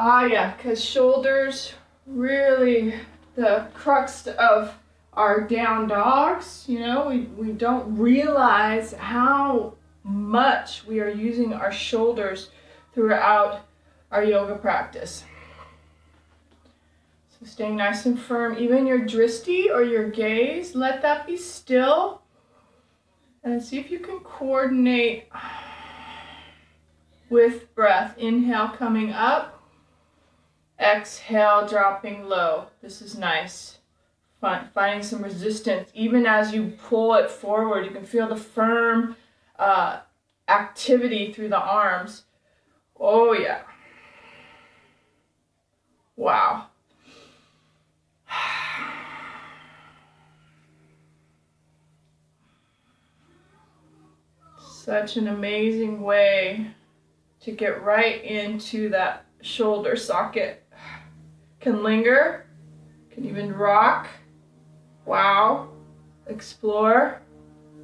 Ah, yeah, because shoulders really the crux of our down dogs. You know, we don't realize how much we are using our shoulders throughout our yoga practice. So staying nice and firm, even your dristi or your gaze, let that be still. And see if you can coordinate with breath. Inhale coming up, exhale dropping low. This is nice. Finding some resistance. Even as you pull it forward, you can feel the firm activity through the arms. Oh yeah. Wow. Such an amazing way to get right into that shoulder socket. Can linger, can even rock. Wow. Explore.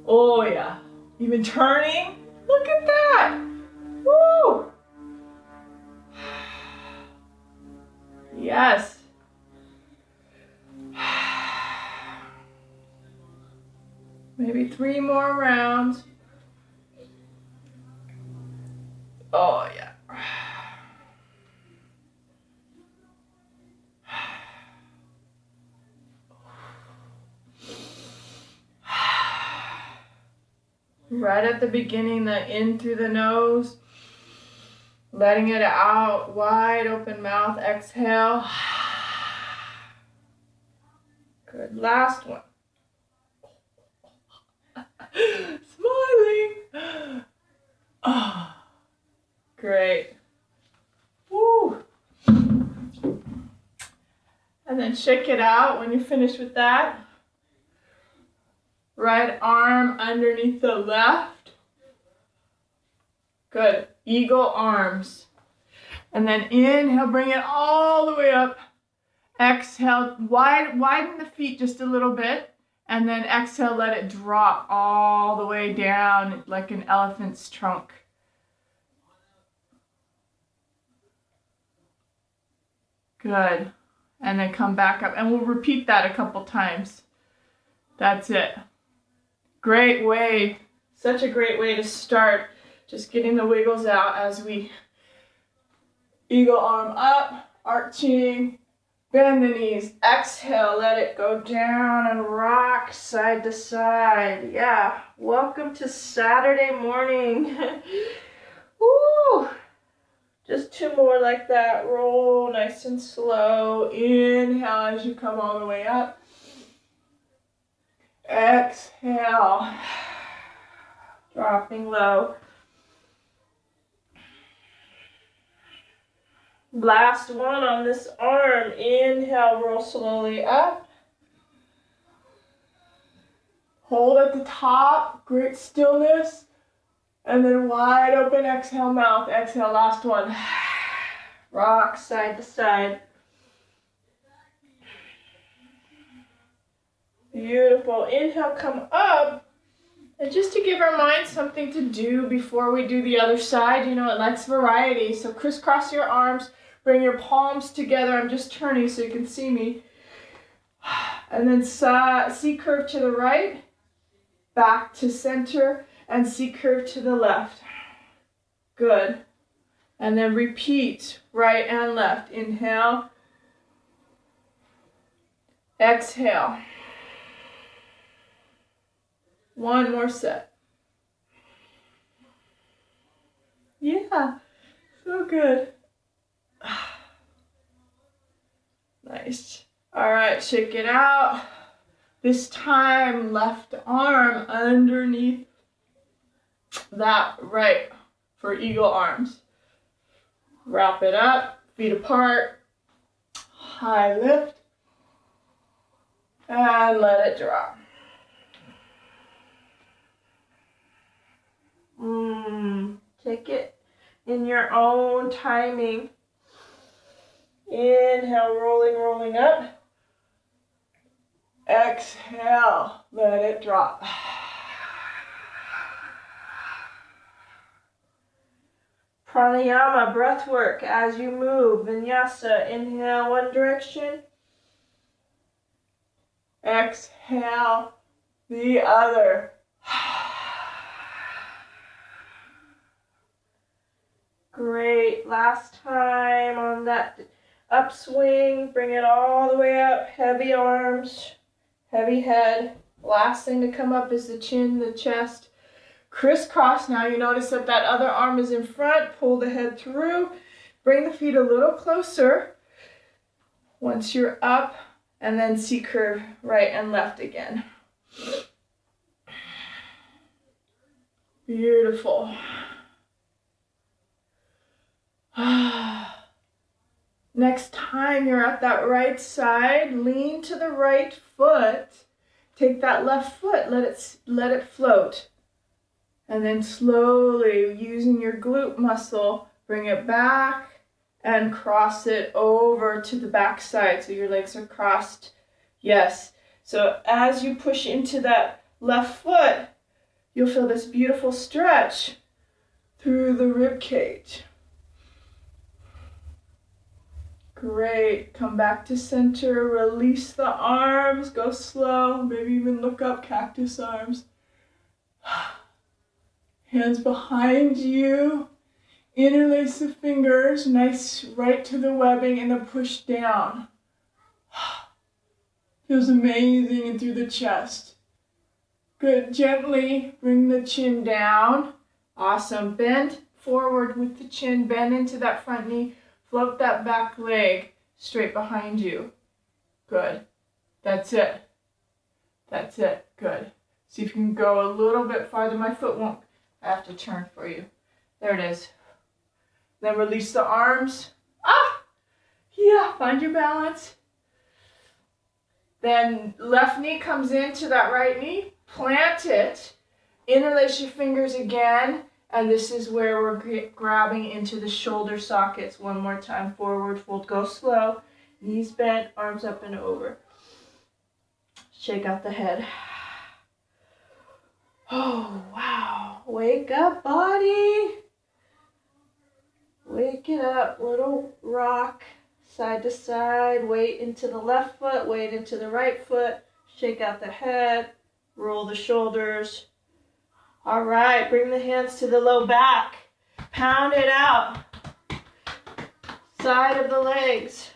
Oh yeah. Even turning. Look at that. Woo! Yes. Maybe 3 more rounds. Oh yeah. Right at the beginning, the in through the nose, letting it out, wide open mouth, exhale. Good, last one. Smiling. Oh, great. Woo. And then shake it out when you finish with that. Right arm underneath the left. Good. Eagle arms. And then inhale, bring it all the way up. Exhale, widen the feet just a little bit. And then exhale, let it drop all the way down like an elephant's trunk. Good. And then come back up. And we'll repeat that a couple times. That's it. Great way. Such a great way to start. Just getting the wiggles out as we eagle arm up, arching, bend the knees, exhale, let it go down and rock side to side. Yeah, welcome to Saturday morning. Woo! Just 2 more like that. Roll nice and slow. Inhale as you come all the way up. Exhale. Dropping low. Last one on this arm. Inhale, roll slowly up. Hold at the top, great stillness. And then wide open exhale, mouth. Exhale, last one. Rock side to side. Beautiful. Inhale, come up. And just to give our mind something to do before we do the other side, you know, it likes variety. So crisscross your arms. Bring your palms together. I'm just turning so you can see me. And then C curve to the right, back to center, and C curve to the left. Good. And then repeat right and left. Inhale. Exhale. One more set. Yeah, so good. Nice. All right, shake it out. This time, left arm underneath that right for eagle arms. Wrap it up, feet apart, high lift, and let it drop. Take it in your own timing. Inhale, rolling up. Exhale, let it drop. Pranayama, breath work as you move. Vinyasa, inhale one direction. Exhale the other. Great. Last time on that upswing. Bring it all the way up. Heavy arms, heavy head. Last thing to come up is the chin, the chest. Crisscross. Now you notice that that other arm is in front. Pull the head through. Bring the feet a little closer. Once you're up, and then C-curve right and left again. Beautiful. Next time you're at that right side, lean to the right foot. Take that left foot, let it float. And then slowly, using your glute muscle, bring it back and cross it over to the back side so your legs are crossed. Yes. So as you push into that left foot, you'll feel this beautiful stretch through the rib cage. Great. Come back to center. Release the arms. Go slow. Maybe even look up, cactus arms. Hands behind you. Interlace the fingers. Nice right to the webbing and then push down. Feels amazing and through the chest. Good. Gently bring the chin down. Awesome. Bend forward with the chin. Bend into that front knee. Float that back leg straight behind you. Good. That's it. That's it. Good. See if you can go a little bit farther. My foot won't. I have to turn for you. There it is. Then release the arms. Ah! Yeah, find your balance. Then left knee comes into that right knee. Plant it. Interlace your fingers again. And this is where we're grabbing into the shoulder sockets. One more time. Forward fold. Go slow. Knees bent. Arms up and over. Shake out the head. Oh, wow. Wake up, body. Wake it up. Little rock. Side to side. Weight into the left foot. Weight into the right foot. Shake out the head. Roll the shoulders. All right, bring the hands to the low back. Pound it out. Side of the legs.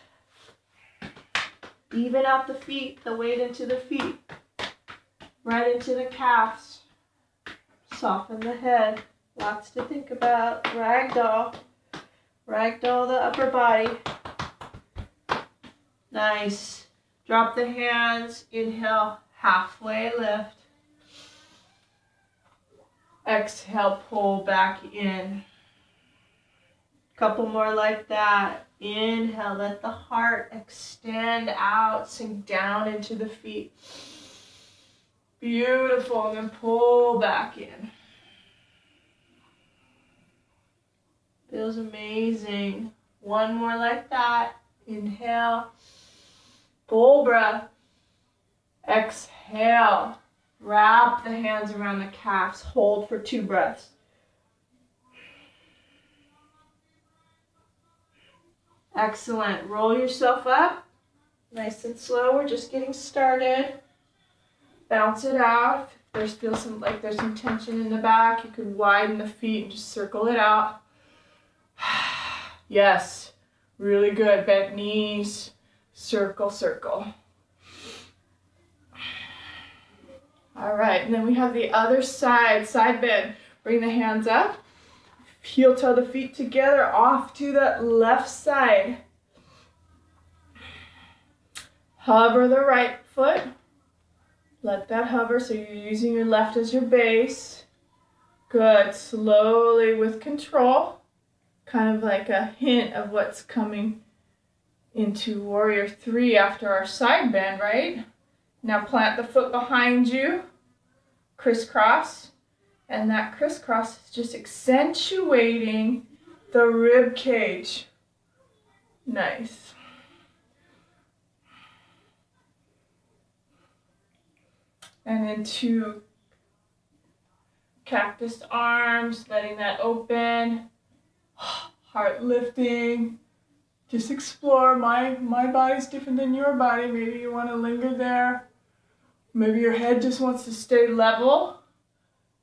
Even out the feet, the weight into the feet. Right into the calves. Soften the head. Lots to think about. Ragdoll. Ragdoll the upper body. Nice. Drop the hands. Inhale, halfway lift. Exhale, pull back in. Couple more like that. Inhale, let the heart extend out, sink down into the feet. Beautiful, and then pull back in. Feels amazing. One more like that. Inhale, full breath. Exhale. Wrap the hands around the calves. Hold for 2 breaths. Excellent. Roll yourself up. Nice and slow. We're just getting started. Bounce it out. If feels like there's some tension in the back, you could widen the feet and just circle it out. Yes. Really good. Bent knees. Circle, circle. All right, and then we have the other side, side bend. Bring the hands up, heel toe the feet together, off to the left side. Hover the right foot. Let that hover, so you're using your left as your base. Good, slowly with control. Kind of like a hint of what's coming into Warrior 3 after our side bend, right? Now plant the foot behind you, crisscross, and that crisscross is just accentuating the rib cage. Nice. And into cactus arms, letting that open. Heart lifting. Just explore. My body's different than your body. Maybe you want to linger there. Maybe your head just wants to stay level.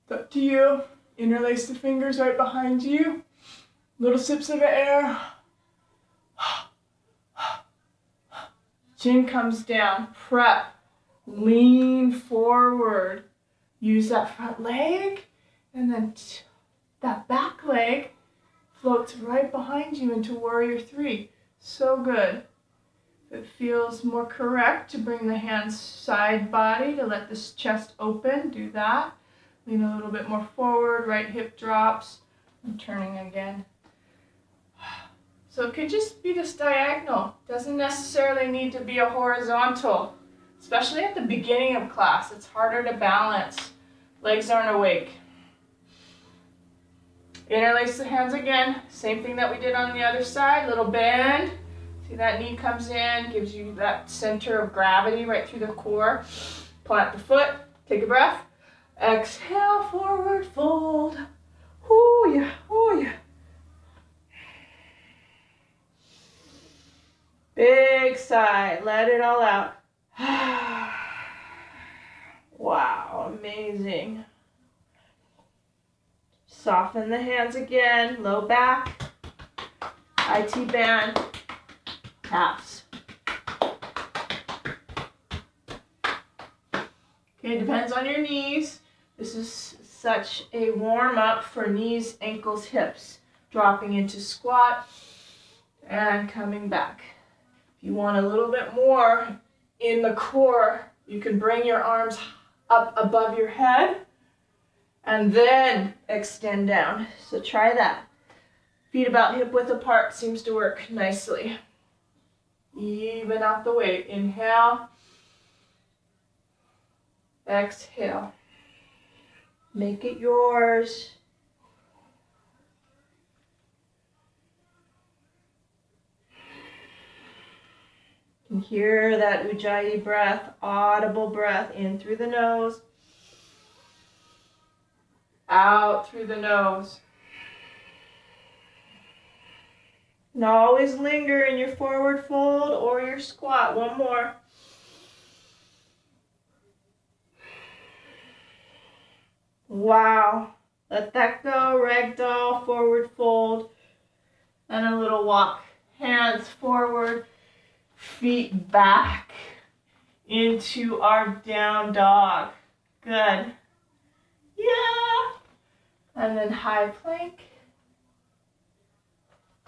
It's up to you. Interlace the fingers right behind you. Little sips of air. Chin comes down. Prep. Lean forward. Use that front leg. And then that back leg floats right behind you into Warrior 3. So good. If it feels more correct to bring the hands side body to let this chest open, do that. Lean a little bit more forward, right hip drops. I'm turning again. So it could just be this diagonal. Doesn't necessarily need to be a horizontal. Especially at the beginning of class, it's harder to balance. Legs aren't awake. Interlace the hands again. Same thing that we did on the other side. Little bend. See that knee comes in, gives you that center of gravity right through the core. Plant the foot. Take a breath. Exhale, forward fold. Ooh, yeah, ooh, yeah. Big sigh. Let it all out. Wow, amazing. Soften the hands again. Low back. IT band. Taps. Okay, depends on your knees. This is such a warm-up for knees, ankles, hips. Dropping into squat and coming back. If you want a little bit more in the core, you can bring your arms up above your head and then extend down. So try that. Feet about hip width apart seems to work nicely. Even out the weight. Inhale. Exhale. Make it yours. You can hear that Ujjayi breath, audible breath, in through the nose, out through the nose. Now always linger in your forward fold or your squat. One more. Wow. Let that go. Ragdoll, forward fold, and a little walk. Hands forward, feet back into our down dog. Good. Yeah. And then high plank.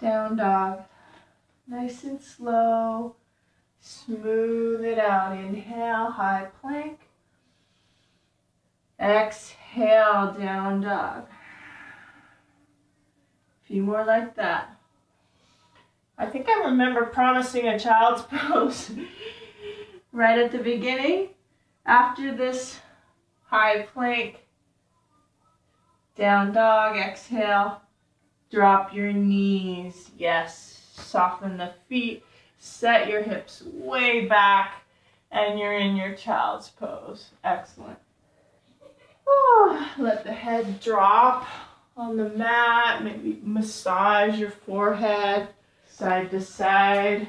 Down dog. Nice and slow. Smooth it out. Inhale, high plank. Exhale, down dog. A few more like that. I think I remember promising a child's pose right at the beginning. After this high plank, down dog, exhale. Drop your knees. Yes. Soften the feet. Set your hips way back. And you're in your child's pose. Excellent. Oh, let the head drop on the mat. Maybe massage your forehead side to side.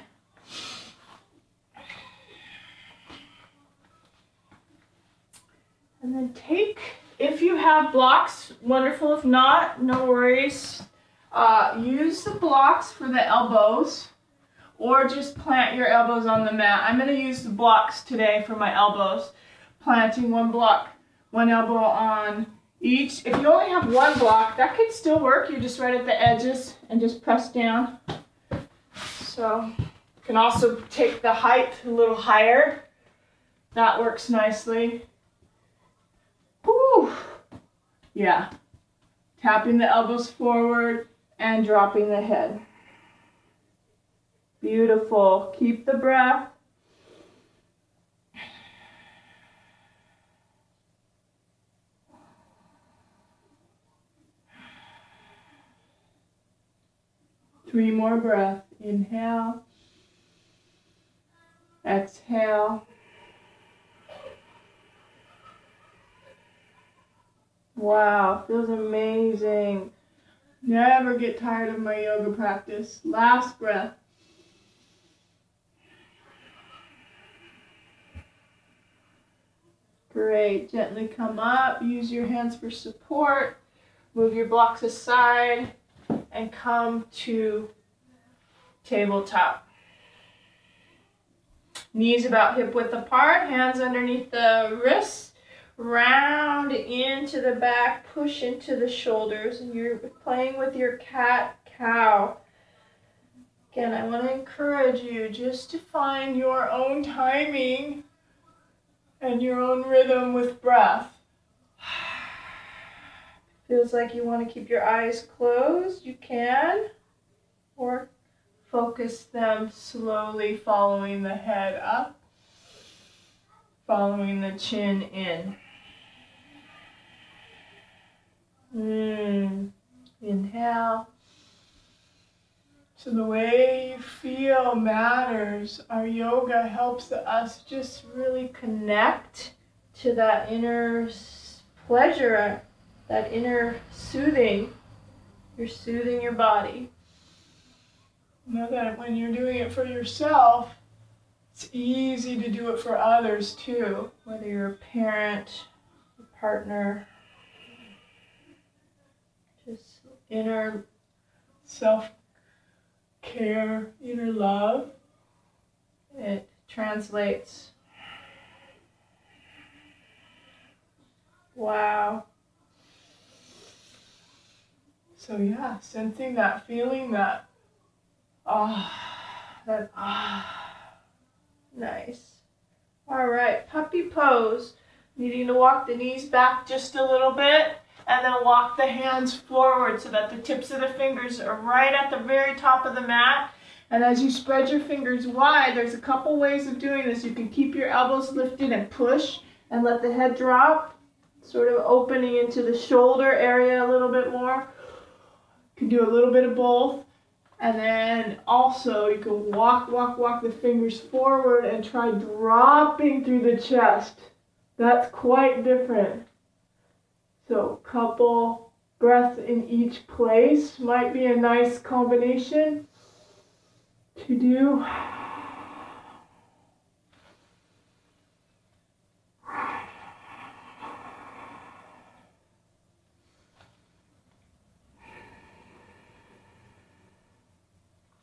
And then take, if you have blocks, wonderful. If not, no worries. Use the blocks for the elbows, or just plant your elbows on the mat. I'm going to use the blocks today for my elbows. Planting one block, one elbow on each. If you only have one block, that could still work. You're just right at the edges and just press down. So you can also take the height a little higher. That works nicely. Whew. Yeah. Tapping the elbows forward and dropping the head. Beautiful. Keep the breath. Three more breaths. Inhale. Exhale. Wow, feels amazing. Never get tired of my yoga practice. Last breath. Great. Gently come up. Use your hands for support. Move your blocks aside and come to tabletop. Knees about hip width apart, hands underneath the wrists, round into the back, push into the shoulders, and you're playing with your cat-cow. Again, I want to encourage you just to find your own timing and your own rhythm with breath. Feels like you want to keep your eyes closed, you can, or focus them slowly, following the head up, following the chin in. Inhale. So the way you feel matters. Our yoga helps us just really connect to that inner pleasure, that inner soothing. You're soothing your body. Know that when you're doing it for yourself, it's easy to do it for others too, whether you're a parent, a partner. Just inner self-care, inner love. It translates. Wow. So yeah, sensing that, feeling that. Nice. All right, puppy pose. Needing to walk the knees back just a little bit and then walk the hands forward so that the tips of the fingers are right at the very top of the mat. And as you spread your fingers wide, there's a couple ways of doing this. You can keep your elbows lifted and push and let the head drop, sort of opening into the shoulder area a little bit more. You can do a little bit of both. And then also you can walk the fingers forward and try dropping through the chest. That's quite different. So couple breaths in each place might be a nice combination to do.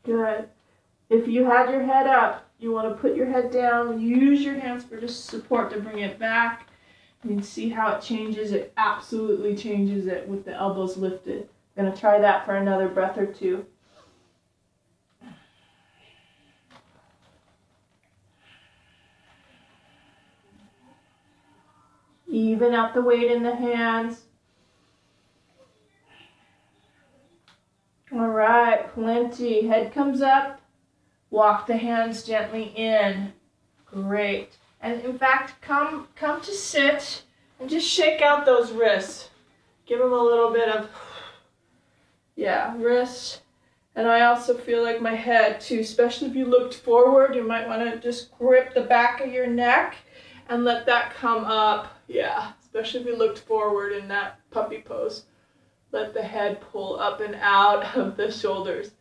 Good. If you had your head up, you want to put your head down, use your hands for just support to bring it back. You can see how it changes. It absolutely changes it with the elbows lifted. I'm going to try that for another breath or two. Even out the weight in the hands. All right, plenty. Head comes up. Walk the hands gently in. Great. And in fact, come to sit and just shake out those wrists. Give them a little bit of, wrists. And I also feel like my head too, especially if you looked forward, you might want to just grip the back of your neck and let that come up. Yeah, especially if you looked forward in that puppy pose. Let the head pull up and out of the shoulders.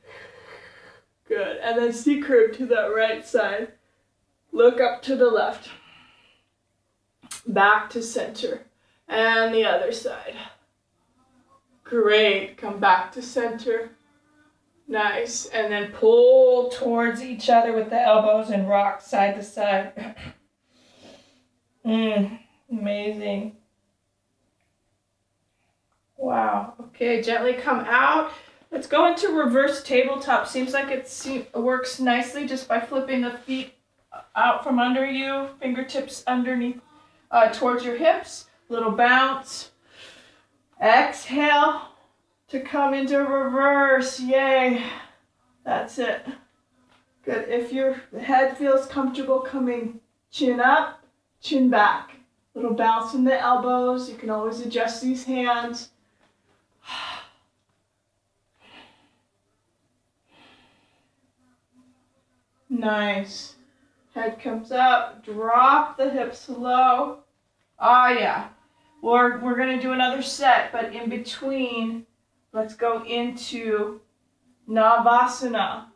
Good. And then C-curve to that right side. Look up to the left. Back to center. And the other side. Great. Come back to center. Nice. And then pull towards each other with the elbows and rock side to side. Amazing. Wow. Okay, gently come out. Let's go into reverse tabletop. Seems like it works nicely just by flipping the feet out from under you, fingertips underneath, towards your hips. Little bounce. Exhale to come into reverse. Yay. That's it. Good. If your head feels comfortable coming chin up, chin back. Little bounce in the elbows. You can always adjust these hands. Nice. Head comes up, drop the hips low. Yeah. We're going to do another set, but in between, Let's go into Navasana.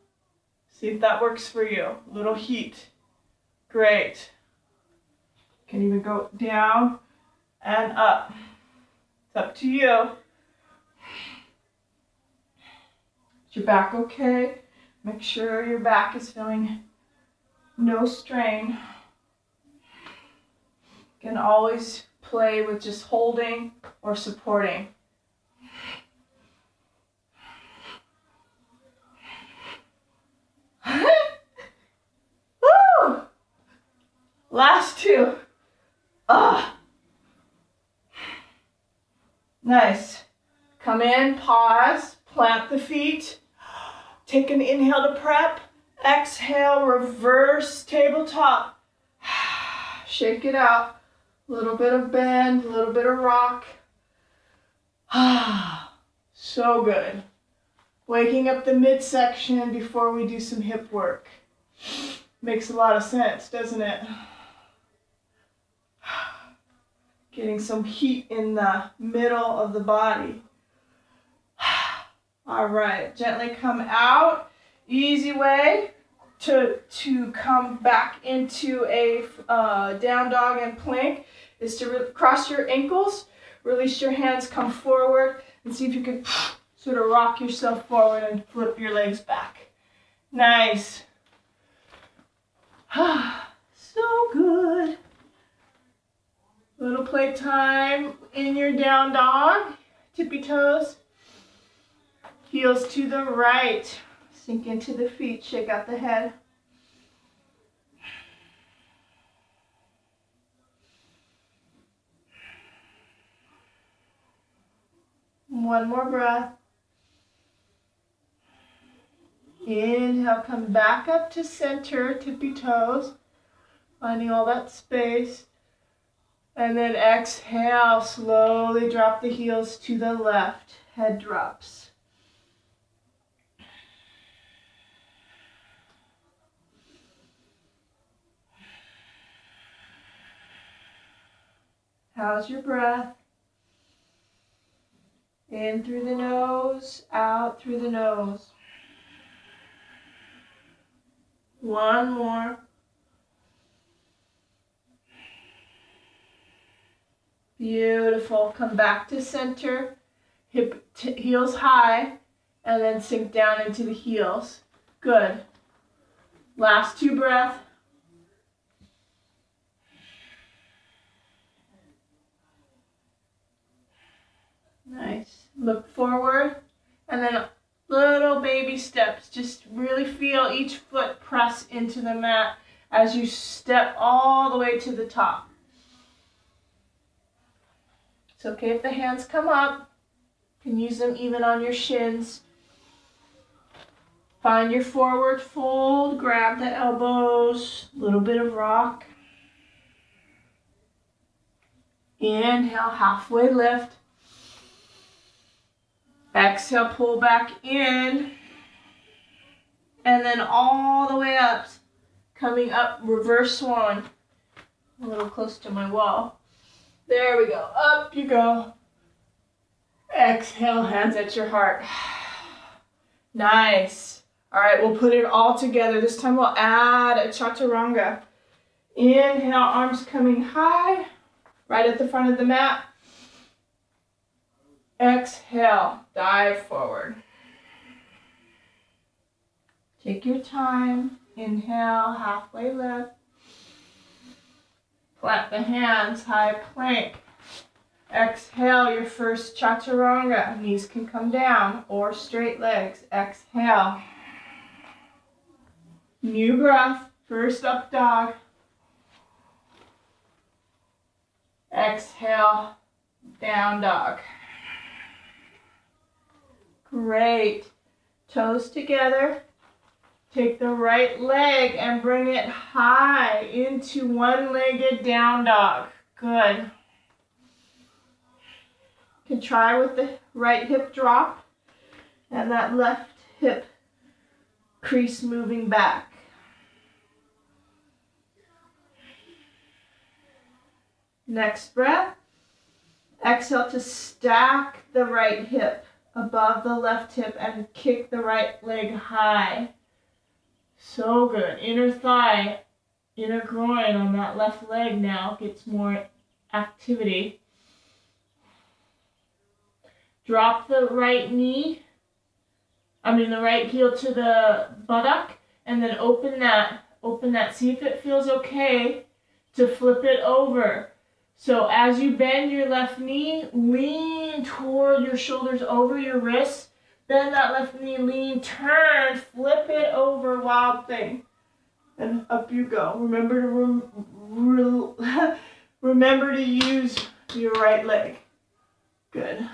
See if that works for you. A little heat. Great. Can even go down and up. It's up to you. Is your back okay? Make sure your back is feeling no strain. You can always play with just holding or supporting. Woo! Last two. Nice. Come in, pause, plant the feet. Take an inhale to prep. Exhale, reverse tabletop. Shake it out. A little bit of bend, a little bit of rock. So good. Waking up the midsection before we do some hip work. Makes a lot of sense, doesn't it? Getting some heat in the middle of the body. All right, gently come out. Easy way to come back into a down dog and plank is to cross your ankles, release your hands, come forward, and see if you can sort of rock yourself forward and flip your legs back. Nice. So good. Little playtime in your down dog. Tippy toes. Heels to the right. Sink into the feet. Shake out the head. One more breath. Inhale, come back up to center, tippy toes. Finding all that space. And then exhale, slowly drop the heels to the left. Head drops. How's your breath? In through the nose, out through the nose. One more. Beautiful. Come back to center, heels high, and then sink down into the heels. Good. Last two breaths. Nice. Look forward, and then little baby steps. Just really feel each foot press into the mat as you step all the way to the top. It's okay if the hands come up. You can use them even on your shins. Find your forward fold, grab the elbows, a little bit of rock. Inhale, halfway lift. Exhale, pull back in. And then all the way up. Coming up, reverse swan. A little close to my wall. There we go. Up you go. Exhale, hands at your heart. Nice. All right, we'll put it all together. This time we'll add a chaturanga. Inhale, arms coming high, right at the front of the mat. Exhale, dive forward. Take your time. Inhale, halfway lift. Plant the hands, high plank. Exhale, your first chaturanga. Knees can come down or straight legs. Exhale. New breath, first up dog. Exhale, down dog. Great. Toes together. Take the right leg and bring it high into one-legged down dog. Good. You can try with the right hip drop and that left hip crease moving back. Next breath. Exhale to stack the right hip above the left hip and kick the right leg high. So good. Inner thigh, inner groin on that left leg now gets more activity. Drop the right right heel to the buttock, and then open that. See if it feels okay to flip it over. So as you bend your left knee, lean toward your shoulders over your wrists. Bend that left knee, lean, turn, flip it over, wild thing. And up you go. Remember to use your right leg. Good.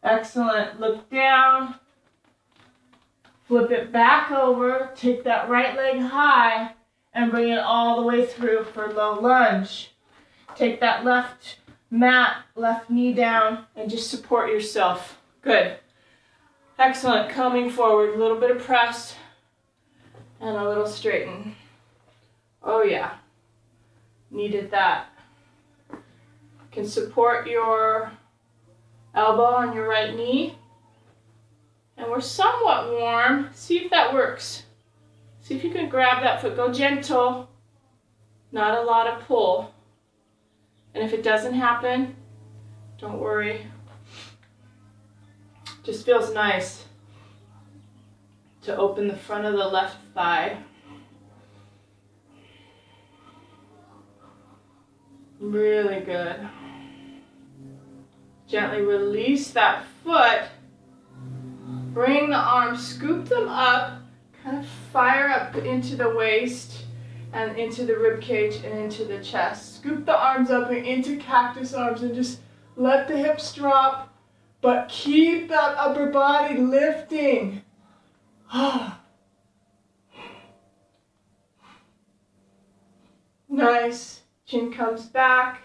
Excellent. Look down. Flip it back over. Take that right leg high and bring it all the way through for low lunge. Take that left knee down and just support yourself. Good. Excellent. Coming forward. A little bit of press and a little straighten. Oh yeah. Needed that. Can support your elbow on your right knee. And we're somewhat warm. See if that works. See if you can grab that foot. Go gentle. Not a lot of pull. And if it doesn't happen, don't worry. Just feels nice to open the front of the left thigh. Really good. Gently release that foot. Bring the arms, scoop them up, kind of fire up into the waist and into the rib cage and into the chest. Scoop the arms up and into cactus arms and just let the hips drop, but keep that upper body lifting. Nice. Chin comes back.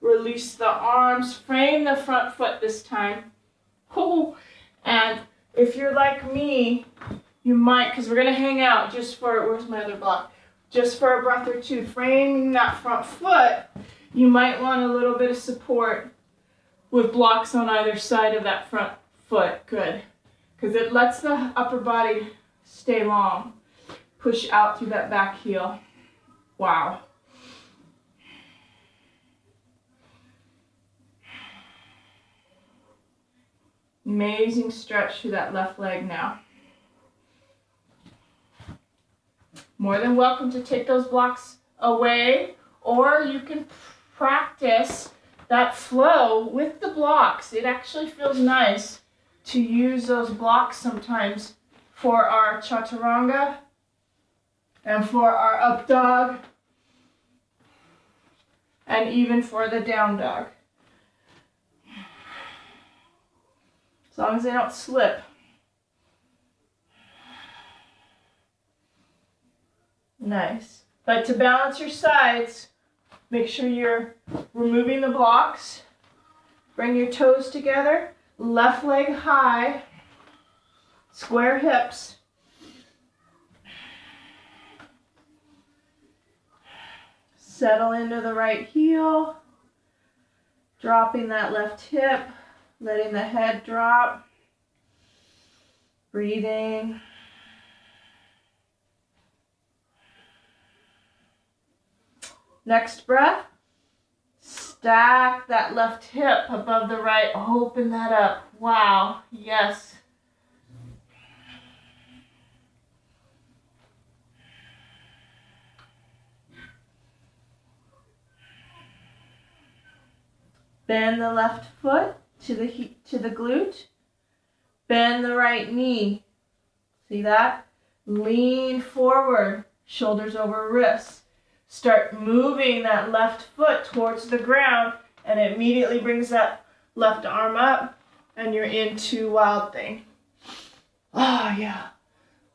Release the arms. Frame the front foot this time. And if you're like me, you might, because we're going to hang out just for, where's my other block? Just for a breath or two. Framing that front foot, you might want a little bit of support with blocks on either side of that front foot. Good. Because it lets the upper body stay long. Push out through that back heel. Wow. Amazing stretch through that left leg now. More than welcome to take those blocks away, or you can practice that flow with the blocks. It actually feels nice to use those blocks sometimes for our chaturanga and for our up dog and even for the down dog. As long as they don't slip. Nice. But to balance your sides, make sure you're removing the blocks. Bring your toes together. Left leg high. Square hips. Settle into the right heel. Dropping that left hip. Letting the head drop. Breathing. Next breath. Stack that left hip above the right. Open that up. Wow. Yes. Bend the left foot to the glute. Bend the right knee. See that? Lean forward, shoulders over wrists. Start moving that left foot towards the ground, and it immediately brings that left arm up, and you're into wild thing. Ah, yeah.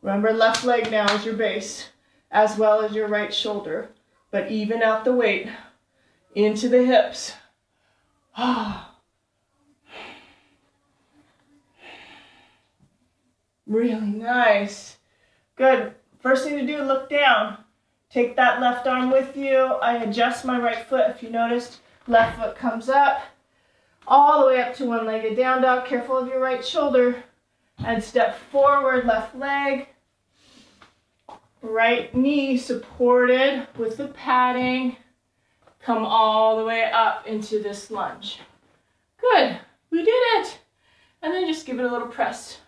Remember, left leg now is your base, as well as your right shoulder. But even out the weight into the hips. Ah. Really nice. Good. First thing to do, look down. Take that left arm with you. I adjust my right foot. If you noticed, left foot comes up. all the way up to one-legged down dog. Careful of your right shoulder. And step forward, left leg. Right knee supported with the padding. Come all the way up into this lunge. Good. We did it. And then just give it a little press.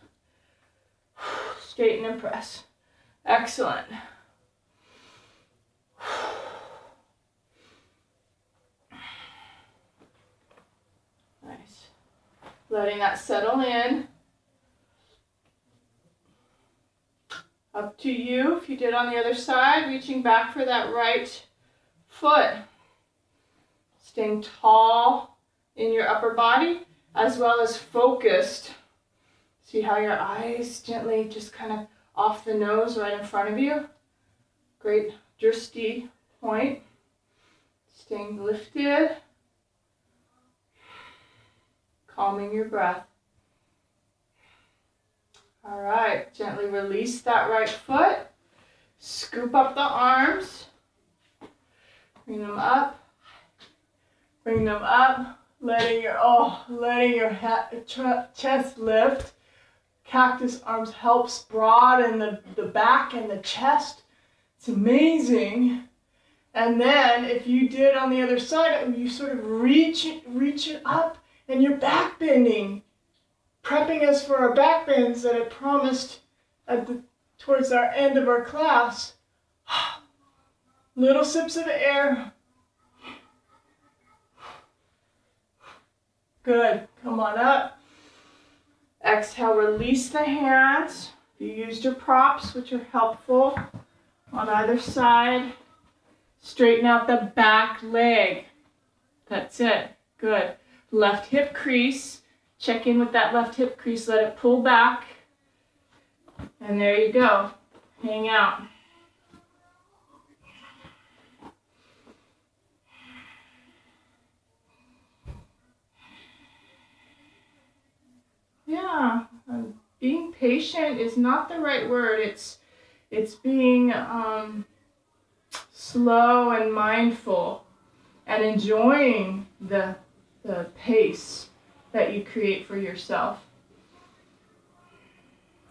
Straighten and press. Excellent. Nice. Letting that settle in. Up to you. If you did on the other side, reaching back for that right foot. Staying tall in your upper body, as well as focused. See how your eyes gently just kind of off the nose right in front of you. Great drishti point. Staying lifted. Calming your breath. All right, gently release that right foot. Scoop up the arms. Bring them up. Bring them up. Letting your chest lift. Cactus arms helps broaden the back and the chest. It's amazing. And then if you did on the other side, you sort of reach it up and you're back bending. Prepping us for our back bends that I promised towards our end of our class. Little sips of air. Good. Come on up. Exhale, release the hands. You used your props, which are helpful on either side. Straighten out the back leg. That's it. Good. Left hip crease. Check in with that left hip crease. Let it pull back. And there you go. Hang out. Yeah, being patient is not the right word. It's being slow and mindful and enjoying the pace that you create for yourself.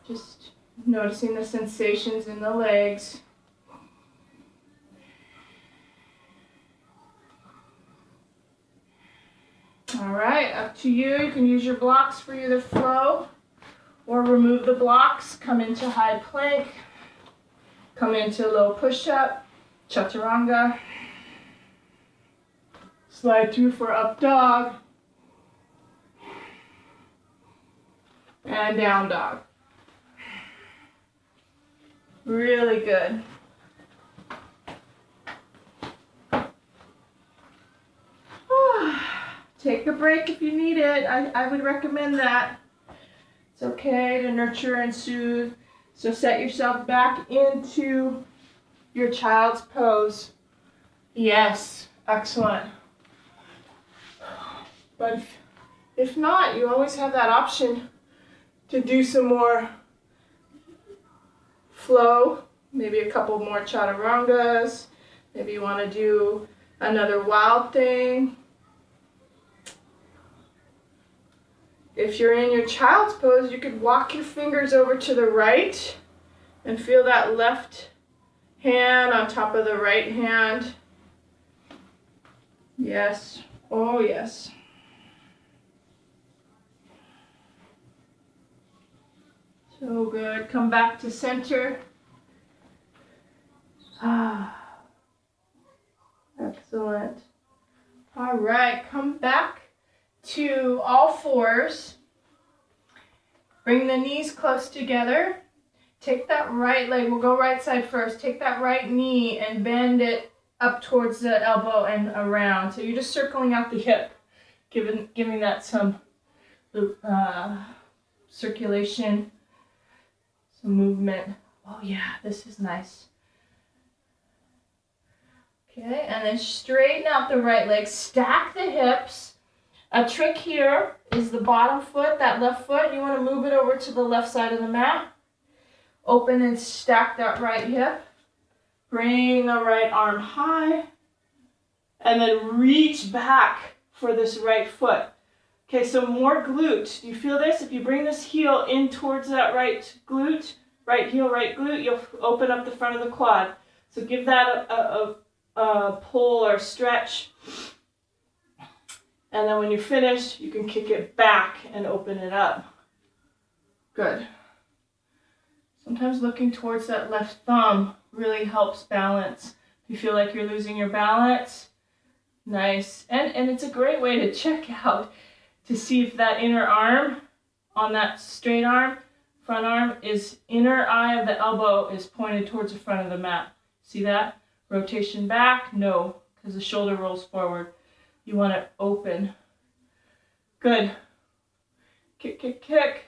Just noticing the sensations in the legs. All right, up to you. You can use your blocks for either flow or remove the blocks. Come into high plank. Come into low push-up, chaturanga. Slide through for up dog. And down dog. Really good. Take a break if you need it. I would recommend that. It's okay to nurture and soothe. So set yourself back into your child's pose. Yes, excellent. But if not, you always have that option to do some more flow, maybe a couple more chaturangas. Maybe you want to do another wild thing. If you're in your child's pose, you could walk your fingers over to the right and feel that left hand on top of the right hand. Yes. Oh, yes. So good. Come back to center. Excellent. All right. Come back to all fours. Bring the knees close together. Take that right leg, we'll go right side first. Take that right knee and bend it up towards the elbow and around. So you're just circling out the hip, giving that some circulation, some movement. Oh yeah, this is nice. Okay, and then straighten out the right leg, stack the hips. A trick here is the bottom foot, that left foot. You want to move it over to the left side of the mat. Open and stack that right hip. Bring the right arm high. And then reach back for this right foot. Okay, so more glute. Do you feel this? If you bring this heel in towards that right glute, right heel, right glute, you'll open up the front of the quad. So give that a pull or stretch. And then when you're finished, you can kick it back and open it up. Good. Sometimes looking towards that left thumb really helps balance. If you feel like you're losing your balance, nice. And it's a great way to check out to see if that inner arm on that straight arm, front arm, is inner eye of the elbow is pointed towards the front of the mat. See that? Rotation back? No, because the shoulder rolls forward. You want it open. Good. Kick, kick, kick.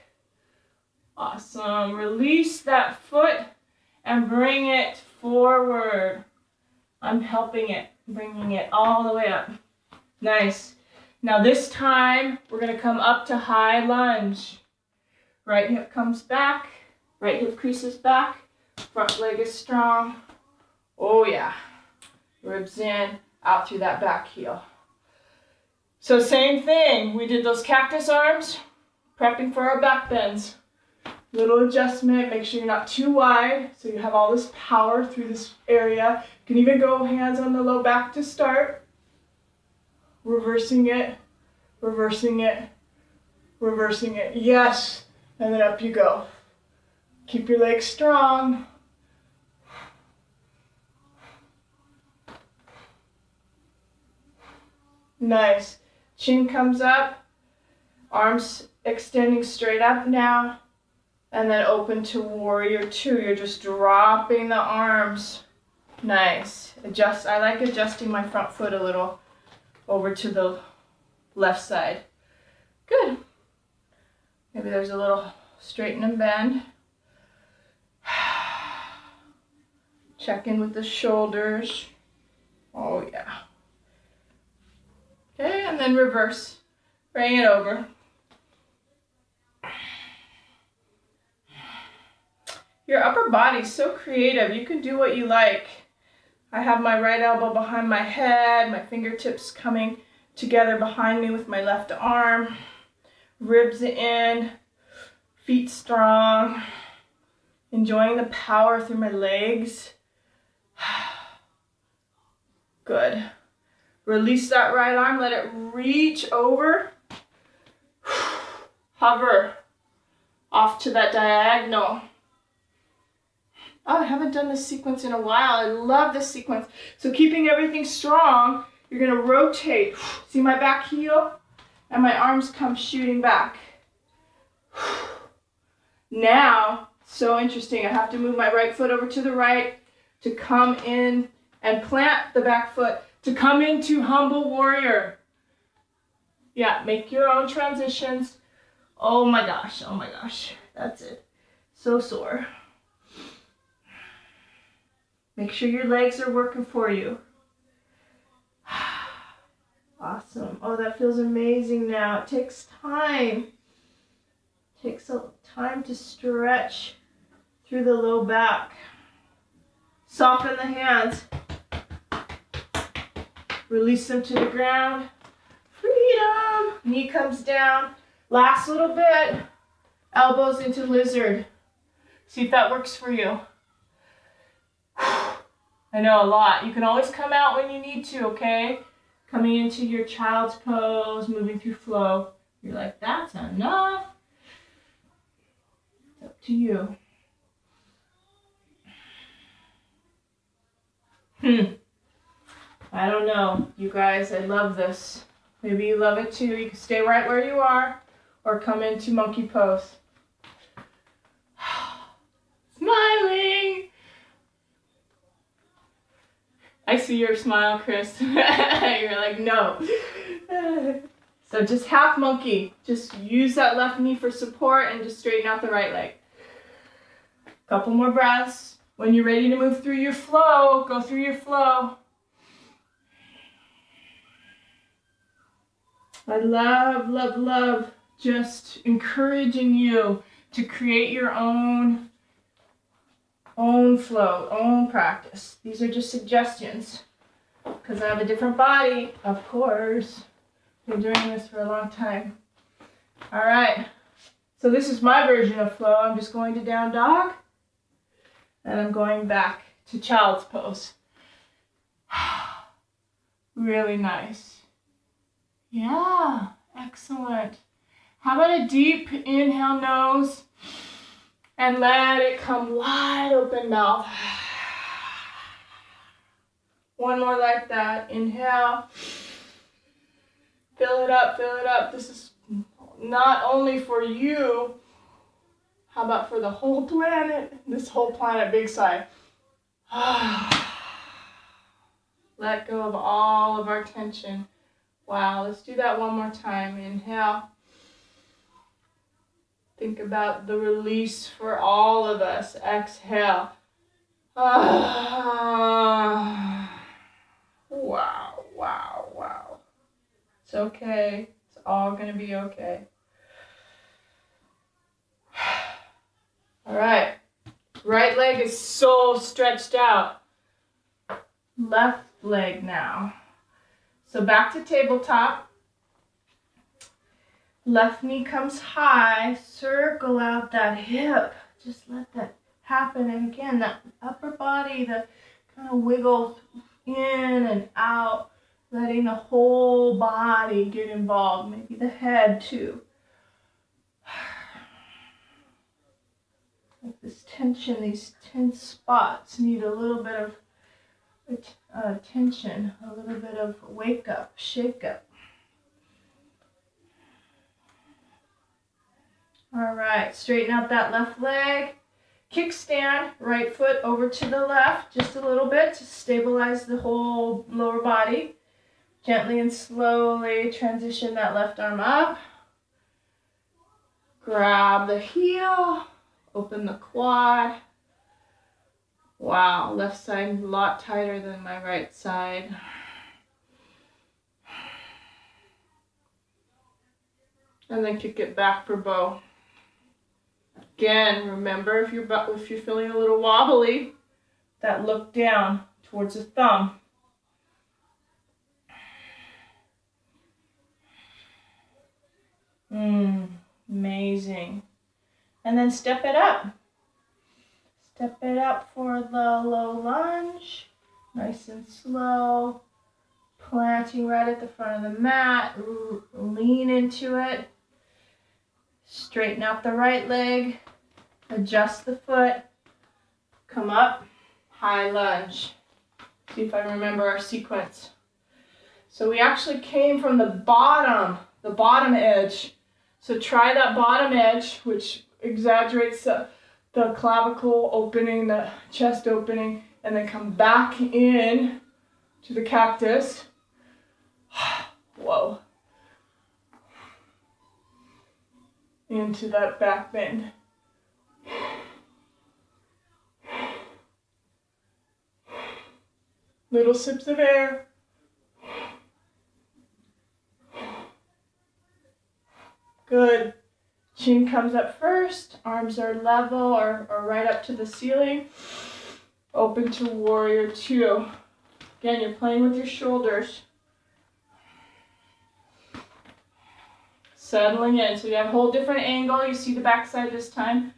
Awesome. Release that foot and bring it forward. I'm helping it, bringing it all the way up. Nice. Now this time, we're going to come up to high lunge. Right hip comes back, right hip creases back, front leg is strong. Oh yeah. Ribs in, out through that back heel. So same thing, we did those cactus arms, prepping for our back bends. Little adjustment, make sure you're not too wide, so you have all this power through this area. You can even go hands on the low back to start. Reversing it, reversing it, reversing it. Yes, and then up you go. Keep your legs strong. Nice. Chin comes up, arms extending straight up now, and then open to warrior two. You're just dropping the arms. Nice. Adjust. I like adjusting my front foot a little over to the left side. Good. Maybe there's a little straighten and bend. Check in with the shoulders. Oh yeah. Okay, and then reverse. Bring it over. Your upper body's so creative. You can do what you like. I have my right elbow behind my head, my fingertips coming together behind me with my left arm. Ribs in, feet strong. Enjoying the power through my legs. Good. Release that right arm, let it reach over. Hover off to that diagonal. Oh, I haven't done this sequence in a while. I love this sequence. So keeping everything strong, you're gonna rotate. See my back heel? And my arms come shooting back. Now, so interesting, I have to move my right foot over to the right to come in and plant the back foot to come into humble warrior. Yeah, make your own transitions. Oh my gosh, that's it. So sore. Make sure your legs are working for you. Awesome. Oh, that feels amazing now. It takes time. It takes time to stretch through the low back. Soften the hands. Release them to the ground. Freedom. Knee comes down. Last little bit. Elbows into lizard. See if that works for you. I know, a lot. You can always come out when you need to, okay? Coming into your child's pose, moving through flow. You're like, that's enough. It's up to you. I don't know, you guys, I love this. Maybe you love it too. You can stay right where you are or come into monkey pose. Smiling. I see your smile, Chris. You're like, no. So just half monkey. Just use that left knee for support and just straighten out the right leg. Couple more breaths. When you're ready to move through your flow, go through your flow. I love, love, love just encouraging you to create your own flow, own practice. These are just suggestions because I have a different body, of course. Been doing this for a long time. All right. So this is my version of flow. I'm just going to down dog, and I'm going back to child's pose. Really nice. Yeah, excellent. How about a deep inhale, nose, and let it come wide open mouth. One more like that. Inhale. Fill it up, fill it up. This is not only for you, how about for the whole planet? This whole planet, big sigh. Let go of all of our tension. Wow, let's do that one more time. Inhale. Think about the release for all of us. Exhale. Wow, wow, wow. It's okay. It's all going to be okay. All right. Right leg is so stretched out. Left leg now. So back to tabletop. Left knee comes high. Circle out that hip. Just let that happen. And again, that upper body, the kind of wiggle in and out. Letting the whole body get involved. Maybe the head too. Like this tension, these tense spots need a little bit of tension, a little bit of wake up, shake up. All right, straighten out that left leg. Kickstand, right foot over to the left, just a little bit to stabilize the whole lower body. Gently and slowly transition that left arm up. Grab the heel, open the quad. Wow, left side a lot tighter than my right side. And then kick it back for bow. Again, remember if you're feeling a little wobbly, that look down towards the thumb. Amazing. And then step it up. Step it up for the low lunge. Nice and slow. Planting right at the front of the mat. Lean into it. Straighten out the right leg. Adjust the foot. Come up. High lunge. See if I remember our sequence. So we actually came from the bottom edge. So try that bottom edge, which exaggerates the clavicle opening, the chest opening, and then come back in to the cactus. Whoa. Into that back bend. Little sips of air. Good. Chin comes up first. Arms are level or right up to the ceiling. Open to warrior two. Again, you're playing with your shoulders. Settling in. So you have a whole different angle. You see the back side this time.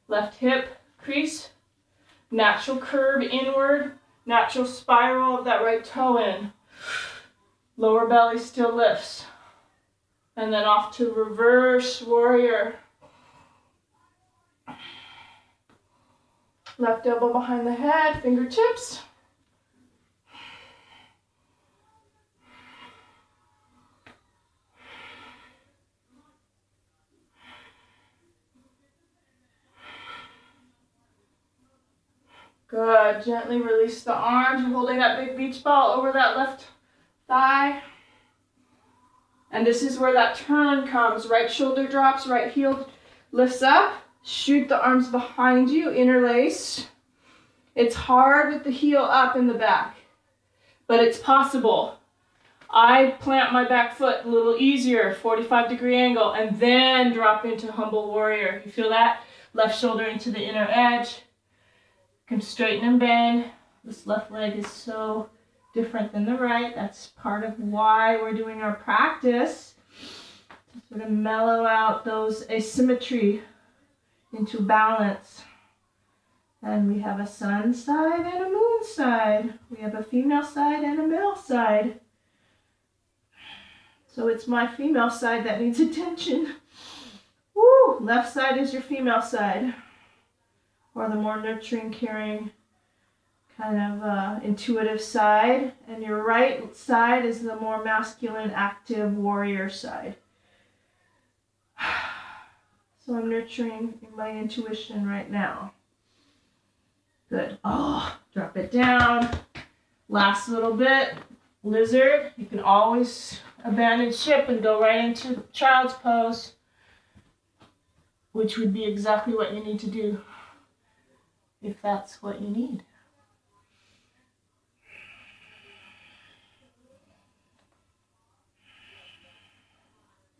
Left hip crease. Natural curve inward. Natural spiral of that right toe in. Lower belly still lifts. And then off to reverse warrior. Left elbow behind the head, fingertips. Good. Gently release the arms. You're holding that big beach ball over that left thigh. And this is where that turn comes. Right shoulder drops, right heel lifts up. Shoot the arms behind you, interlace. It's hard with the heel up in the back, but it's possible. I plant my back foot a little easier, 45-degree angle, and then drop into humble warrior. You feel that? Left shoulder into the inner edge. You can straighten and bend. This left leg is so different than the right. That's part of why we're doing our practice, to Sort of mellow out those asymmetry into balance. And we have a sun side and a moon side. We have a female side and a male side. So it's my female side that needs attention. Woo! Left side is your female side, or the more nurturing, caring, kind of intuitive side. And your right side is the more masculine, active, warrior side. So I'm nurturing my intuition right now. Good. Oh, drop it down. Last little bit. Lizard. You can always abandon ship and go right into child's pose, which would be exactly what you need to do if that's what you need.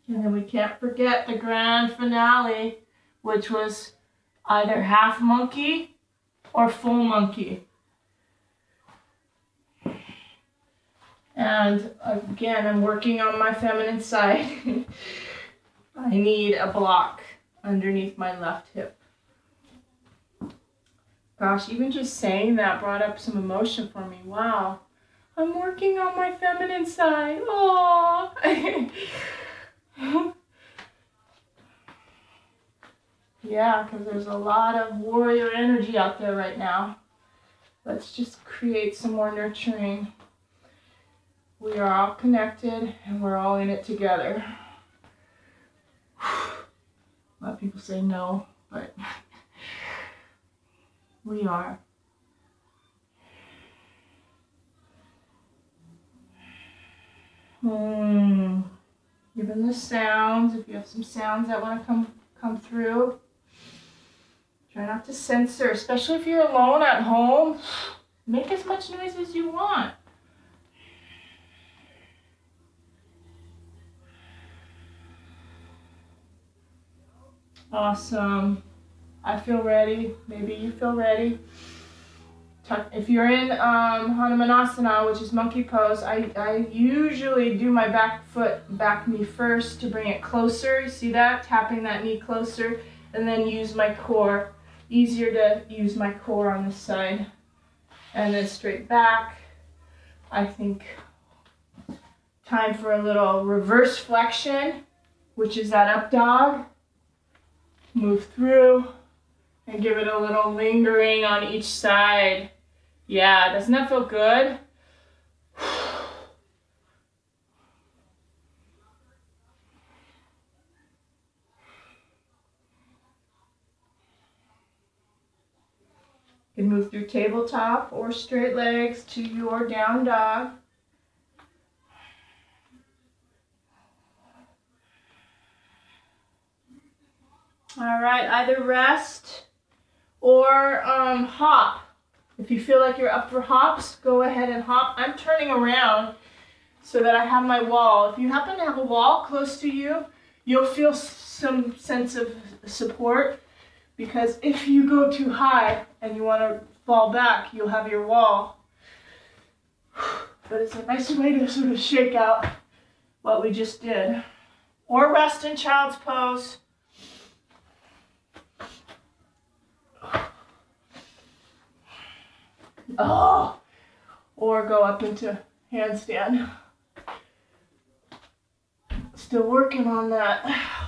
And then we can't forget the grand finale, which was either half monkey or full monkey. And again, I'm working on my feminine side. I need a block underneath my left hip. Gosh, even just saying that brought up some emotion for me. Wow, I'm working on my feminine side. Aww. Yeah, because there's a lot of warrior energy out there right now. Let's just create some more nurturing. We are all connected and we're all in it together. A lot of people say no, but we are. Even the sounds, if you have some sounds that want to come through, try not to censor, especially if you're alone at home. Make as much noise as you want. Awesome. I feel ready. Maybe you feel ready. If you're in Hanumanasana, which is monkey pose, I usually do my back foot, back knee first to bring it closer. You see that? Tapping that knee closer, and then use my core. Easier to use my core on this side. And then straight back. I think time for a little reverse flexion, which is that up dog. Move through and give it a little lingering on each side. Yeah, doesn't that feel good? You can move through tabletop or straight legs to your down dog. All right, either rest or hop. If you feel like you're up for hops, go ahead and hop. I'm turning around so that I have my wall. If you happen to have a wall close to you, you'll feel some sense of support, because if you go too high and you want to fall back, you'll have your wall. But it's a nice way to sort of shake out what we just did. Or rest in child's pose. Oh, or go up into handstand. Still working on that.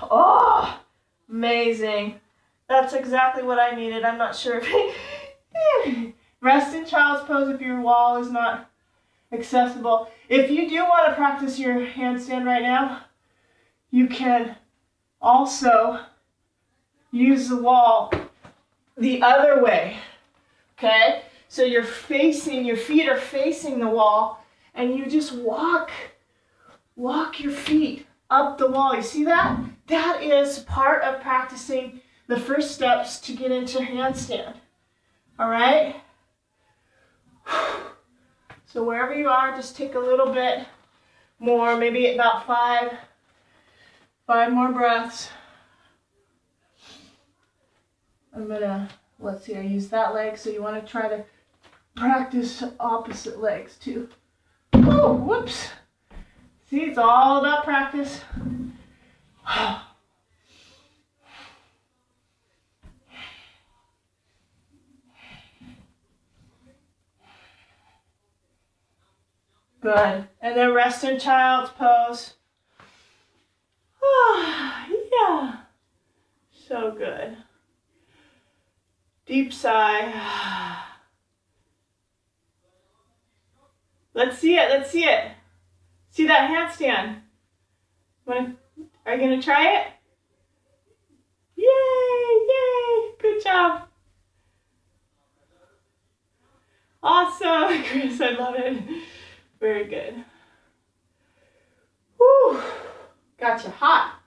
Oh, amazing. That's exactly what I needed. I'm not sure if rest in child's pose if your wall is not accessible. If you do want to practice your handstand right now, you can also use the wall the other way. Okay? So you're facing, your feet are facing the wall, and you just walk your feet up the wall. You see that? That is part of practicing the first steps to get into handstand. All right? So wherever you are, just take a little bit more, maybe about five more breaths. I'm gonna, let's see, I use that leg, so you want to try to practice opposite legs too. Oh, whoops. See, it's all about practice. Good. And then rest in child's pose. Yeah. So good. Deep sigh. Let's see it. Let's see it. See that handstand? Are you going to try it? Yay! Yay! Good job. Awesome, Chris. I love it. Very good. Whew. Got you hot.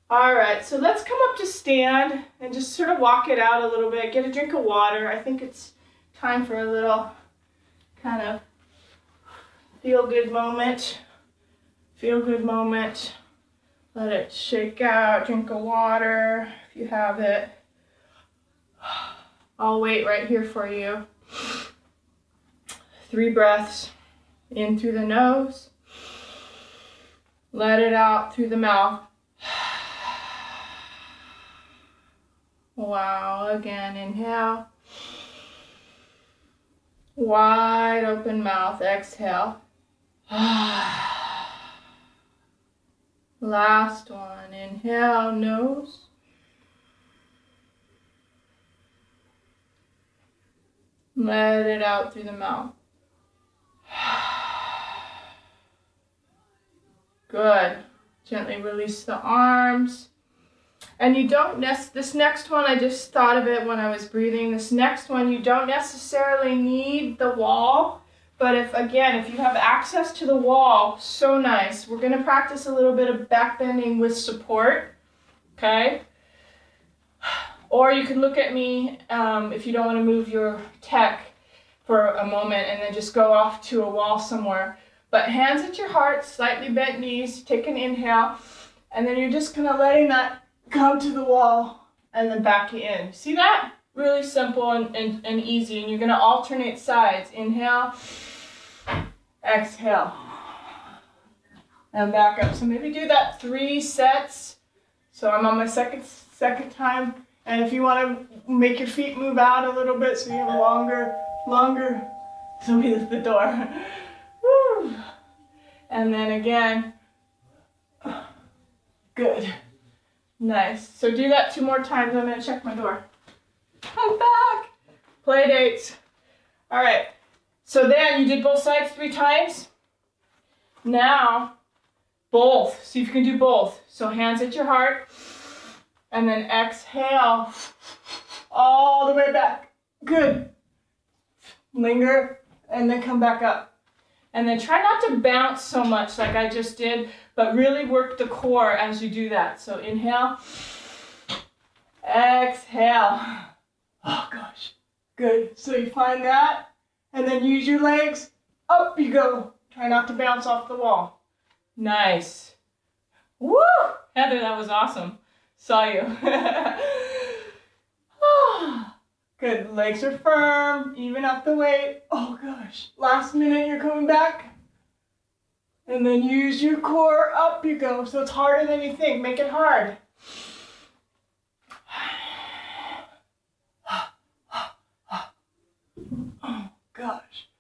All right, so let's come up to stand and just sort of walk it out a little bit. Get a drink of water. I think it's time for a little kind of feel-good moment. Feel-good moment. Let it shake out. Drink of water if you have it. I'll wait right here for you. 3 breaths. In through the nose. Let it out through the mouth. Wow, again, inhale. Wide open mouth, exhale. Last one, inhale, nose. Let it out through the mouth. Good. Gently release the arms. And you don't this next one, I just thought of it when I was breathing. This next one, you don't necessarily need the wall. But if you have access to the wall, so nice. We're going to practice a little bit of back bending with support. Okay? Or you can look at me if you don't want to move your tech for a moment and then just go off to a wall somewhere. But hands at your heart, slightly bent knees, take an inhale, and then you're just kind of letting that come to the wall and then back in. See that? Really simple and easy. And you're going to alternate sides. Inhale, exhale, and back up. So maybe do that 3 sets. So I'm on my second time. And if you want to make your feet move out a little bit so you have longer, somebody at the door. Woo. And then again, good. Nice. So do that 2 more times. I'm going to check my door. I'm back. Play dates. All right. So then you did both sides 3 times. Now, both. See if you can do both. So hands at your heart. And then exhale. All the way back. Good. Linger. And then come back up. And then try not to bounce so much like I just did, but really work the core as you do that. So inhale, exhale. Oh gosh, good. So you find that, and then use your legs, up you go. Try not to bounce off the wall. Nice. Woo! Heather, that was awesome. Saw you. Good, legs are firm, even up the weight. Oh gosh, last minute you're coming back. And then use your core, up you go. So it's harder than you think, make it hard. Oh gosh.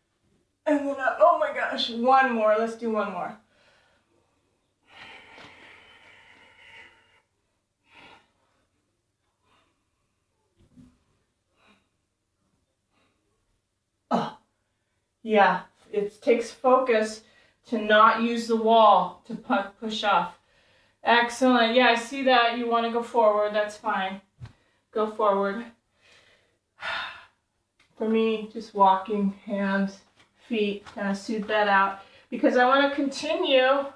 And then up, oh my gosh, 1 more, let's do 1 more. Oh, yeah, it takes focus to not use the wall to push off. Excellent. Yeah, I see that. You want to go forward. That's fine. Go forward. For me, just walking, hands, feet, kind of soothe that out. Because I want to continue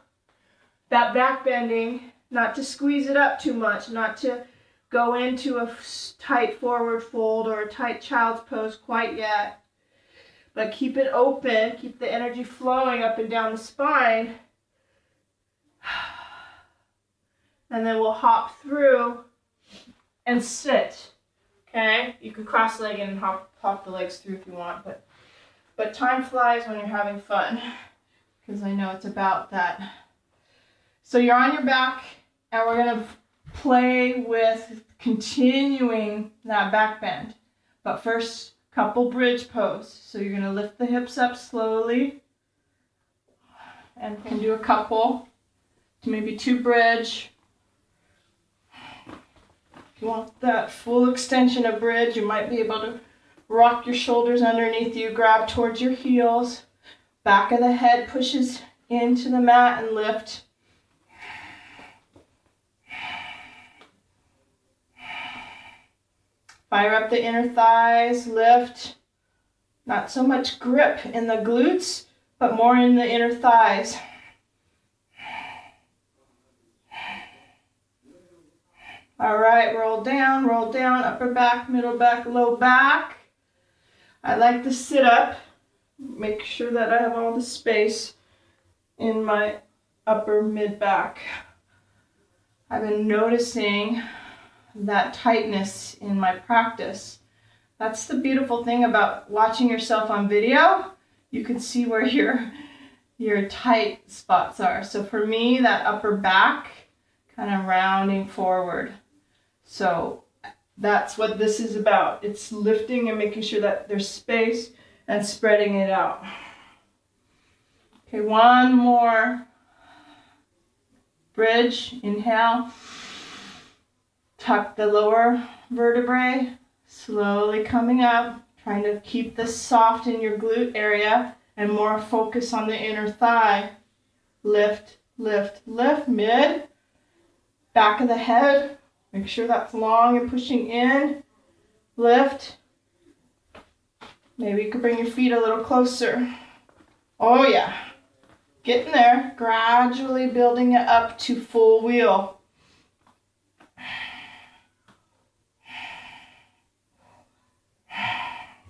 that back bending, not to squeeze it up too much, not to go into a tight forward fold or a tight child's pose quite yet. But keep it open, keep the energy flowing up and down the spine. And then we'll hop through and sit. Okay? You can cross-legged and hop the legs through if you want, but time flies when you're having fun. Because I know it's about that So you're on your back, and we're going to play with continuing that back bend. But first, couple bridge pose. So you're going to lift the hips up slowly, and we can do a couple, maybe 2 bridge. If you want that full extension of bridge, you might be able to rock your shoulders underneath you, grab towards your heels. Back of the head pushes into the mat and lift. Fire up the inner thighs, lift. Not so much grip in the glutes, but more in the inner thighs. All right, roll down, upper back, middle back, low back. I like to sit up. Make sure that I have all the space in my upper mid back. I've been noticing that tightness in my practice. That's the beautiful thing about watching yourself on video. You can see where your tight spots are. So for me, that upper back kind of rounding forward. So that's what this is about. It's lifting and making sure that there's space and spreading it out. Okay, one more bridge. Inhale. Tuck the lower vertebrae, slowly coming up, trying to keep this soft in your glute area and more focus on the inner thigh. Lift, lift, lift, mid, back of the head. Make sure that's long and pushing in. Lift. Maybe you could bring your feet a little closer. Oh yeah. Getting there. Gradually building it up to full wheel.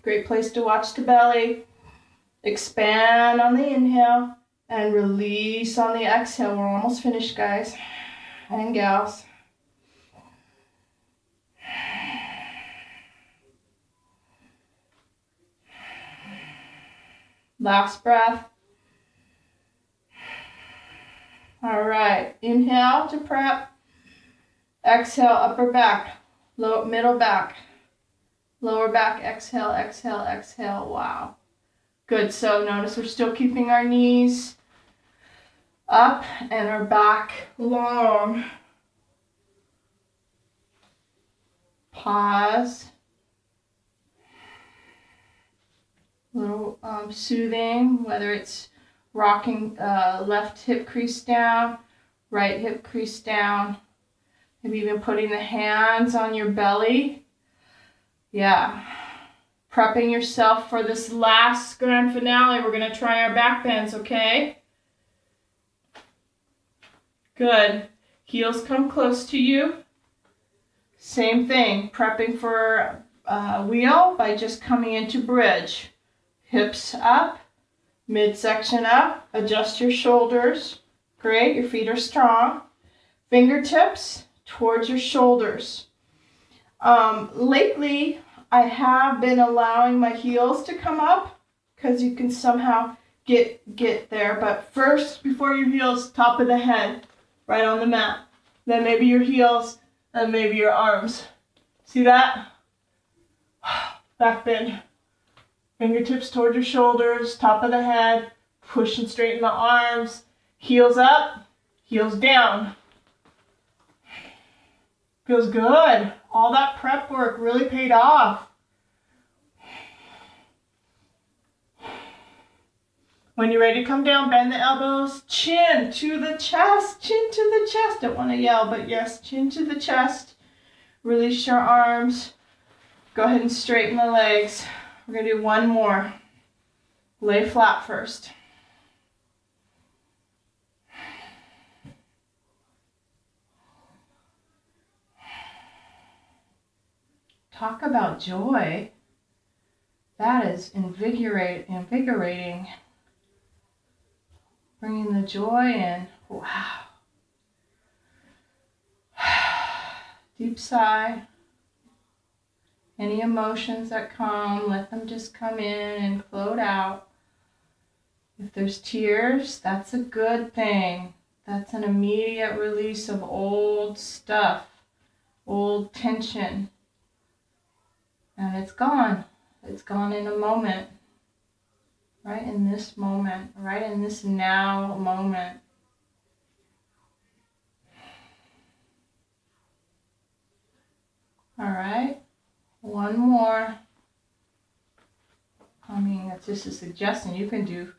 Great place to watch the belly. Expand on the inhale and release on the exhale. We're almost finished, guys and gals. Last breath. All right, inhale to prep. Exhale, upper back, middle back, lower back, exhale, exhale, exhale. Wow. Good, so notice we're still keeping our knees up and our back long. Pause. A little soothing, whether it's rocking left hip crease down, right hip crease down, maybe even putting the hands on your belly. Yeah. Prepping yourself for this last grand finale. We're going to try our back bends, okay? Good. Heels come close to you. Same thing. Prepping for wheel by just coming into bridge. Hips up, midsection up. Adjust your shoulders. Great. Your feet are strong. Fingertips towards your shoulders. Lately, I have been allowing my heels to come up because you can somehow get there. But first, before your heels, top of the head, right on the mat. Then maybe your heels and maybe your arms. See that? Back bend. Fingertips towards your shoulders, top of the head, push and straighten the arms. Heels up, heels down. Feels good. All that prep work really paid off. When you're ready to come down, bend the elbows, chin to the chest, chin to the chest. Don't want to yell, but yes, chin to the chest. Release your arms. Go ahead and straighten the legs. We're going to do one more. Lay flat first. Talk about joy. That is invigorating. Bringing the joy in. Wow. Deep sigh. Any emotions that come, let them just come in and float out. If there's tears, that's a good thing. That's an immediate release of old stuff, old tension. And it's gone. It's gone in a moment. Right in this moment. Right in this now moment. All right. One more. I mean, it's just a suggestion. You can do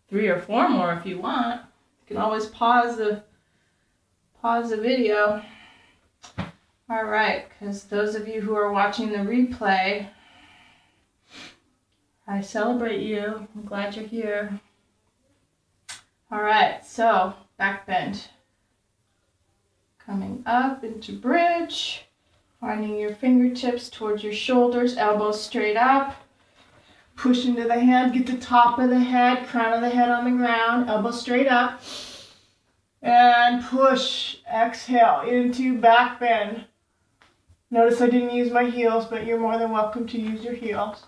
3 or 4 more if you want. You can always pause the video. All right, because those of you who are watching the replay, I celebrate you. I'm glad you're here. All right, so back bend. Coming up into bridge, finding your fingertips towards your shoulders, elbows straight up. Push into the hand, get the top of the head, crown of the head on the ground, elbows straight up. And push, exhale into back bend. Notice I didn't use my heels, but you're more than welcome to use your heels.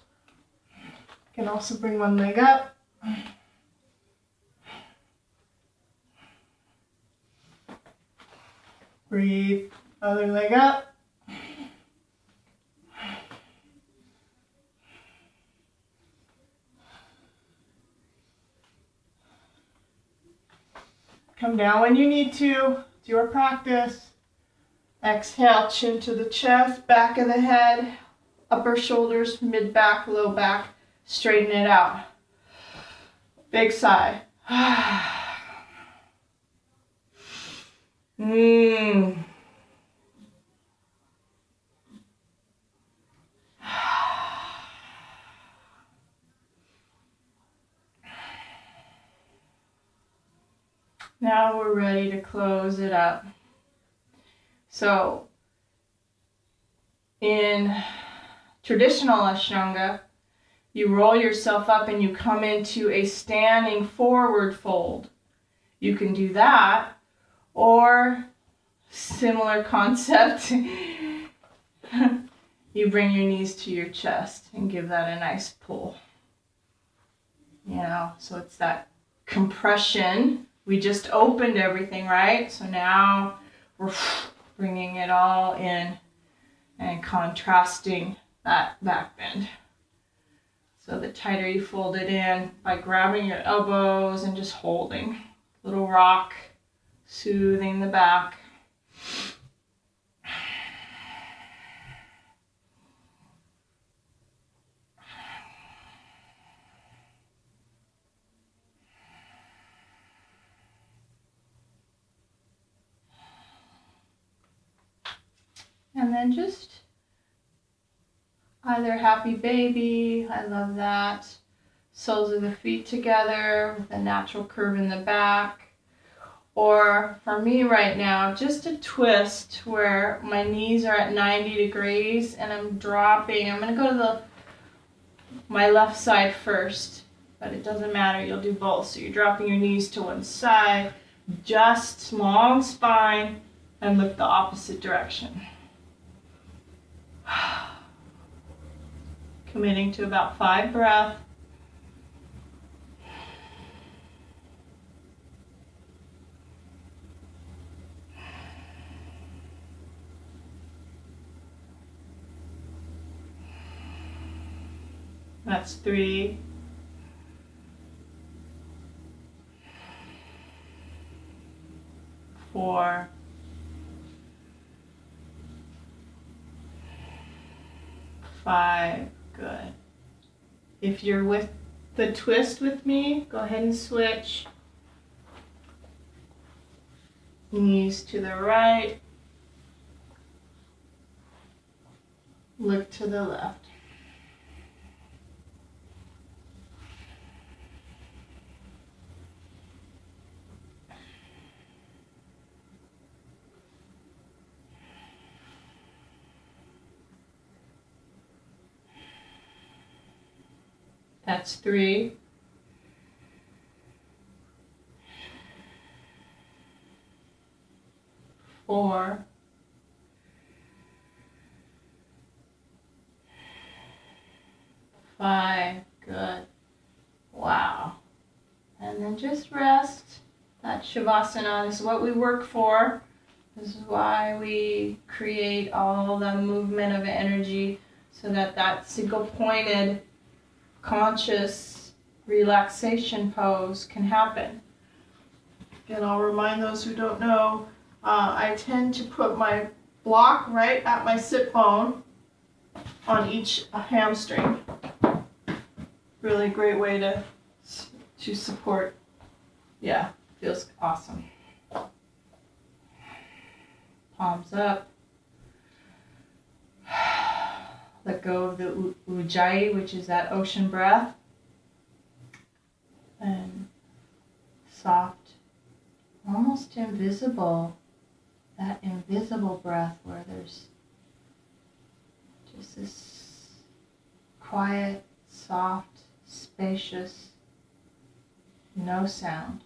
You can also bring one leg up. Breathe, other leg up. Come down when you need to. It's your practice. Exhale, chin to the chest, back of the head, upper shoulders, mid back, low back. Straighten it out. Big sigh. Now we're ready to close it up. So, in traditional Ashtanga, you roll yourself up and you come into a standing forward fold. You can do that, or similar concept, you bring your knees to your chest and give that a nice pull. You know, so it's that compression. We just opened everything, right? So now we're bringing it all in and contrasting that back bend. So the tighter you fold it in by grabbing your elbows and just holding. Little rock, soothing the back. And then just either happy baby, I love that. Soles of the feet together with a natural curve in the back. Or for me right now, just a twist where my knees are at 90 degrees and I'm dropping. I'm going to go to my left side first, but it doesn't matter. You'll do both. So you're dropping your knees to one side, just long spine, and look the opposite direction. Committing to about 5 breaths. That's 3. 4. 5. Good. If you're with the twist with me, go ahead and switch. Knees to the right. Look to the left. That's 3. 4. 5. Good. Wow. And then just rest. That Shavasana, this is what we work for. This is why we create all the movement of energy, so that that single-pointed, conscious relaxation pose can happen. And I'll remind those who don't know, I tend to put my block right at my sit bone on each hamstring. Really great way to support. Yeah, feels awesome. Palms up. Let go of the ujjayi, which is that ocean breath. And soft, almost invisible, that invisible breath where there's just this quiet, soft, spacious, no sound.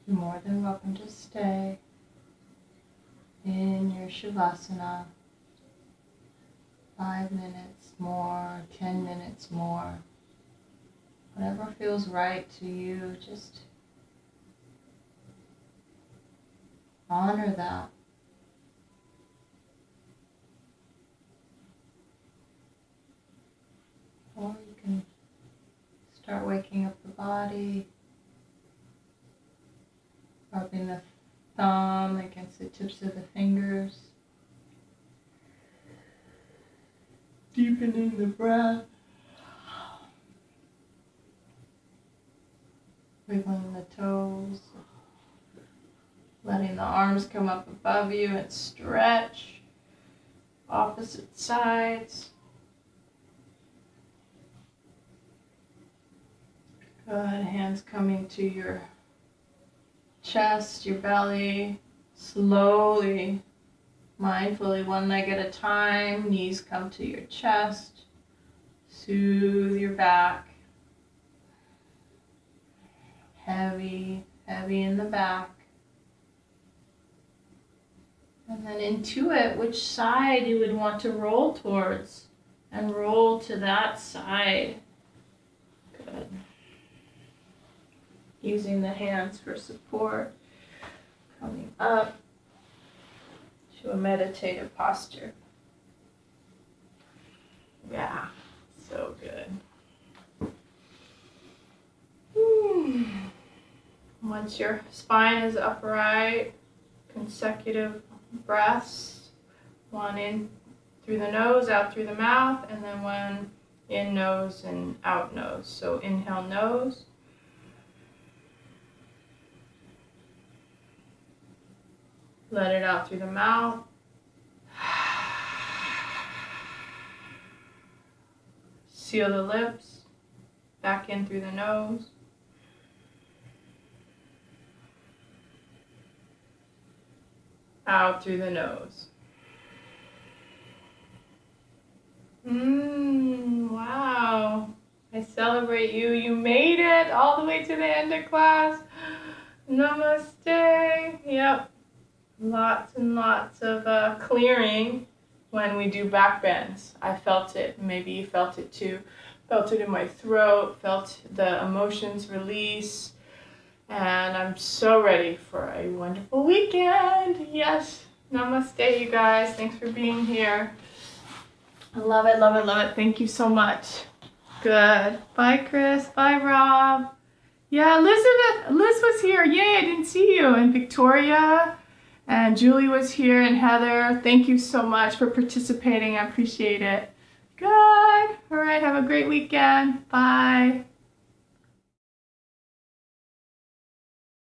You're more than welcome to stay in your Shavasana. 5 minutes more, 10 minutes more. Whatever feels right to you, just honor that. Or you can start waking up the body, rubbing the thumb against the tips of the fingers, deepening the breath, wiggling the toes, letting the arms come up above you and stretch opposite sides. Good, hands coming to your chest, your belly, slowly, mindfully, one leg at a time, knees come to your chest, soothe your back, heavy, heavy in the back, and then intuit which side you would want to roll towards, and roll to that side. Good. Using the hands for support, coming up to a meditative posture. Yeah, so good. Once your spine is upright, consecutive breaths, one in through the nose, out through the mouth, and then one in nose and out nose. So inhale nose. Let it out through the mouth. Seal the lips. Back in through the nose. Out through the nose. Wow. I celebrate you. You made it all the way to the end of class. Namaste. Yep. Lots and lots of clearing when we do back bends. I felt it. Maybe you felt it too. Felt it in my throat. Felt the emotions release. And I'm so ready for a wonderful weekend. Yes. Namaste, you guys. Thanks for being here. I love it, love it, love it. Thank you so much. Good. Bye, Chris. Bye, Rob. Yeah, Elizabeth. Liz was here. Yay, I didn't see you. And Victoria. And Julie was here. And Heather. Thank you so much for participating. I appreciate it. Good. All right. Have a great weekend. Bye.